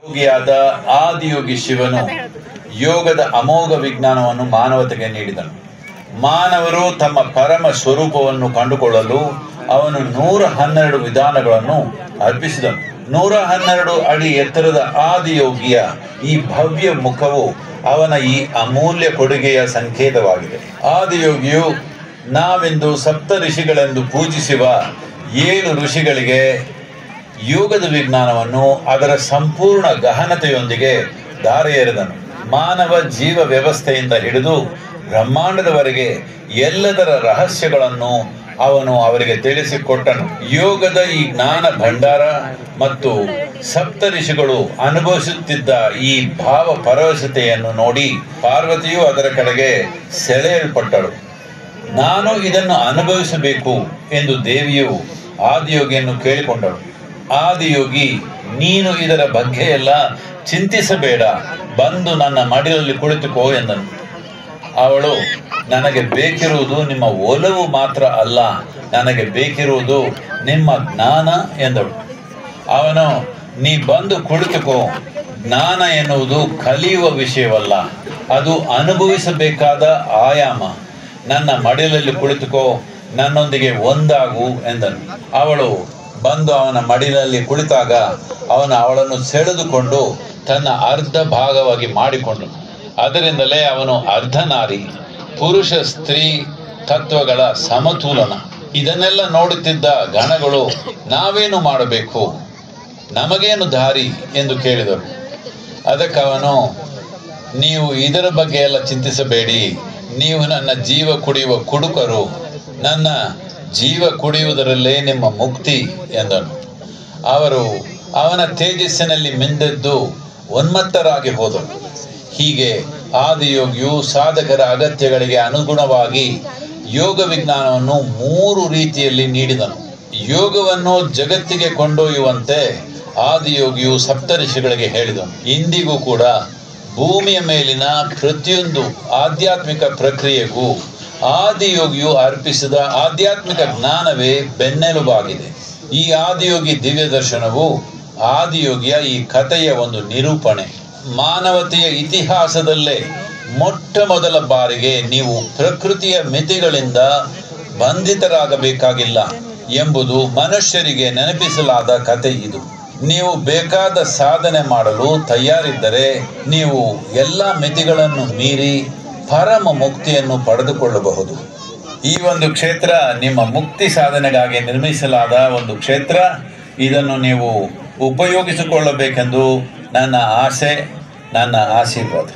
ಯೋಗಿಯಾದ ಆದಿಯೋಗಿ ಶಿವನು ಯೋಗದ ಅಮೋಘ ವಿಜ್ಞಾನವನ್ನು ಮಾನವತೆಗೆ ನೀಡಿದನು. ಮಾನವರು ತಮ್ಮ ಪರಮ ಸ್ವರೂಪವನ್ನು ಕಂಡುಕೊಳ್ಳಲು ಅವನು 112 ವಿಧಾನಗಳನ್ನು ಅರ್ಪಿಸಿದನು. 112 ಅಡಿ ಎತ್ತರದ ಆದಿಯೋಗಿಯ ಈ ಭವ್ಯ ಮುಖವು ಅವನ ಈ ಅಮೂಲ್ಯ ಕೊಡುಗೆಯ ಸಂಕೇತವಾಗಿದೆ. ಆದಿಯೋಗಿಯು ನಾವೆಂದು ಸಪ್ತ ಋಷಿಗಳೆಂದು ಪೂಜಿಸುವ 7 ಋಷಿಗಳಿಗೆ ಯೋಗದ ವಿಜ್ಞಾನವನ್ನು ಅದರ ಸಂಪೂರ್ಣ ಗಹನತೆಯೊಂದಿಗೆ ದಾರಿ ಎರೆದನು. ಮಾನವ ಜೀವ ವ್ಯವಸ್ಥೆಯಿಂದ ಹಿಡಿದು ಬ್ರಹ್ಮಾಂಡದವರೆಗೆ ಎಲ್ಲದರ ರಹಸ್ಯಗಳನ್ನು ಅವನು ಅವರಿಗೆ ತಿಳಿಸಿಕೊಟ್ಟನು. ಯೋಗದ ಈ ಜ್ಞಾನ ಭಂಡಾರ ಮತ್ತು ಸಪ್ತ ಋಷಿಗಳು ಅನುಭವಿಸುತ್ತಿದ್ದ ಈ ಭಾವ ಪರವಶತೆಯನ್ನು ನೋಡಿ ಪಾರ್ವತಿಯು ಅದರ ಕಡೆಗೆ ಸೆಳೆಯಲ್ಪಟ್ಟಳು. ನಾನು ಇದನ್ನು ಅನುಭವಿಸಬೇಕು ಎಂದು ದೇವಿಯು ಆದಿಯೋಗಿಯನ್ನು ಕೇಳಿಕೊಂಡಳು. ಆದಿಯೋಗಿ, ನೀನು ಇದರ ಬಗ್ಗೆ ಎಲ್ಲ ಚಿಂತಿಸಬೇಡ, ಬಂದು ನನ್ನ ಮಡಿಲಲ್ಲಿ ಕುಳಿತುಕೋ ಎಂದನು. ಅವಳು, ನನಗೆ ಬೇಕಿರುವುದು ನಿಮ್ಮ ಒಲವು ಮಾತ್ರ ಅಲ್ಲ, ನನಗೆ ಬೇಕಿರುವುದು ನಿಮ್ಮ ಜ್ಞಾನ ಎಂದಳು. ಅವನು, ನೀ ಬಂದು ಕುಳಿತುಕೋ, ಜ್ಞಾನ ಎನ್ನುವುದು ಕಲಿಯುವ ವಿಷಯವಲ್ಲ, ಅದು ಅನುಭವಿಸಬೇಕಾದ ಆಯಾಮ. ನನ್ನ ಮಡಿಲಲ್ಲಿ ಕುಳಿತುಕೋ, ನನ್ನೊಂದಿಗೆ ಒಂದಾಗು ಎಂದನು. ಅವಳು ಬಂದು ಅವನ ಮಡಿಲಲ್ಲಿ ಕುಳಿತಾಗ ಅವನು ಅವಳನ್ನು ಸೆಳೆದುಕೊಂಡು ತನ್ನ ಅರ್ಧ ಭಾಗವಾಗಿ ಮಾಡಿಕೊಂಡನು. ಅದರಿಂದಲೇ ಅವನು ಅರ್ಧನಾರಿ, ಪುರುಷ ಸ್ತ್ರೀ ತತ್ವಗಳ ಸಮತೋಲನ. ಇದನ್ನೆಲ್ಲ ನೋಡುತ್ತಿದ್ದ ಗಣಗಳು, ನಾವೇನು ಮಾಡಬೇಕು, ನಮಗೇನು ದಾರಿ ಎಂದು ಕೇಳಿದರು. ಅದಕ್ಕವನು, ನೀವು ಇದರ ಬಗ್ಗೆ ಎಲ್ಲ ಚಿಂತಿಸಬೇಡಿ, ನೀವು ನನ್ನ ಜೀವ ಕುಡಿಯುವ ಕುಡುಕರು, ನನ್ನ ಜೀವ ಕುಡಿಯುವುದರಲ್ಲೇ ನಿಮ್ಮ ಮುಕ್ತಿ ಎಂದನು. ಅವರು ಅವನ ತೇಜಸ್ಸಿನಲ್ಲಿ ಮಿಂದೆದ್ದು ಉನ್ಮತ್ತರಾಗಿ ಹೋದರು. ಹೀಗೆ ಆದಿಯೋಗಿಯು ಸಾಧಕರ ಅಗತ್ಯಗಳಿಗೆ ಅನುಗುಣವಾಗಿ ಯೋಗ ವಿಜ್ಞಾನವನ್ನು 3 ರೀತಿಯಲ್ಲಿ ನೀಡಿದನು. ಯೋಗವನ್ನು ಜಗತ್ತಿಗೆ ಕೊಂಡೊಯ್ಯುವಂತೆ ಆದಿಯೋಗಿಯು ಸಪ್ತಋಷಿಗಳಿಗೆ ಹೇಳಿದನು. ಇಂದಿಗೂ ಕೂಡ ಭೂಮಿಯ ಮೇಲಿನ ಪ್ರತಿಯೊಂದು ಆಧ್ಯಾತ್ಮಿಕ ಪ್ರಕ್ರಿಯೆಗೂ ಆದಿಯೋಗಿಯು ಅರ್ಪಿಸಿದ ಆಧ್ಯಾತ್ಮಿಕ ಜ್ಞಾನವೇ ಬೆನ್ನೆಲುಬಾಗಿದೆ. ಈ ಆದಿಯೋಗಿ ದಿವ್ಯ ದರ್ಶನವು ಆದಿಯೋಗಿಯ ಈ ಕಥೆಯ ಒಂದು ನಿರೂಪಣೆ. ಮಾನವತೆಯ ಇತಿಹಾಸದಲ್ಲೇ ಮೊಟ್ಟ ಮೊದಲ ಬಾರಿಗೆ ನೀವು ಪ್ರಕೃತಿಯ ಮಿತಿಗಳಿಂದ ಬಂಧಿತರಾಗಬೇಕಾಗಿಲ್ಲ ಎಂಬುದು ಮನುಷ್ಯರಿಗೆ ನೆನಪಿಸಲಾದ ಕಥೆ ಇದು. ನೀವು ಬೇಕಾದ ಸಾಧನೆ ಮಾಡಲು ತಯಾರಿದ್ದರೆ ನೀವು ಎಲ್ಲ ಮಿತಿಗಳನ್ನು ಮೀರಿ ಪರಮ ಮುಕ್ತಿಯನ್ನು ಪಡೆದುಕೊಳ್ಳಬಹುದು. ಈ ಒಂದು ಕ್ಷೇತ್ರ ನಿಮ್ಮ ಮುಕ್ತಿ ಸಾಧನೆಗಾಗಿ ನಿರ್ಮಿಸಲಾದ ಒಂದು ಕ್ಷೇತ್ರ. ಇದನ್ನು ನೀವು ಉಪಯೋಗಿಸಿಕೊಳ್ಳಬೇಕೆಂದು ನನ್ನ ಆಸೆ, ನನ್ನ ಆಶೀರ್ವಾದ.